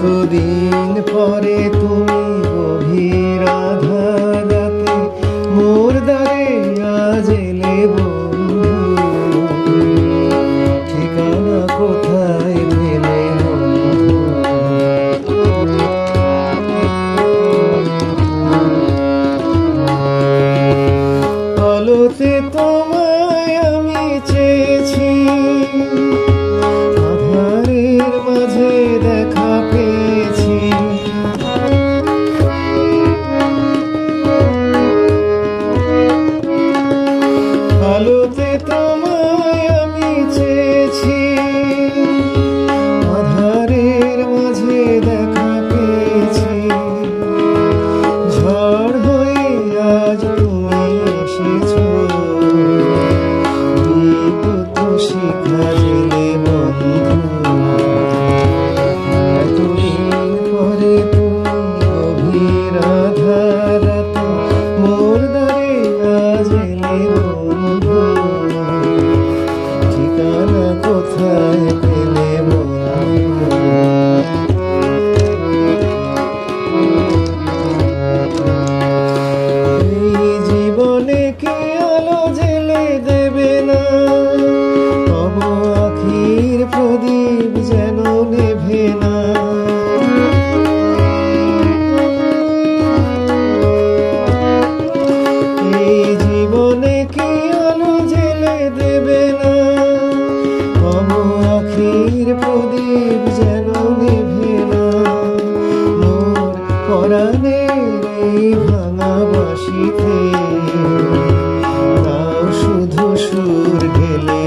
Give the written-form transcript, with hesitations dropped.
কতদিন পরে তুমি গভীর আধার রাতে মোর দ্বারে আজ এলে বন্ধু, ঠিকানা কোথায় পেলে বন্ধু? আলোতে তোমায় আমি চেয়েছি, আধারের মাঝে দেখা পেয়েছি। আলোতে তোমায় আমি চেয়েছি, আধারের মাঝে দেখা পেয়েছি। ঝড় হয়ে আজ তুমি এসেছো, বিদ্যুৎ শিখা জেলে বন্ধু। এতদিন পরে তুমি গভীর আধার রাতে মোর দ্বারে আজ এলে বন্ধু, ঠিকানা কোথায় পেলে বন্ধু? এই জীবনে কে আলো জেলে দেবে না, তব আখির প্রদীপ যেন নেভে না। এই জীবনে কে আলো জেলে দেবে না, তব আখির প্রদীপ যেন নেভে না। মোর পরাণের এই ভাঙা বাঁশিতে তাও শুধু সুর ঢেলে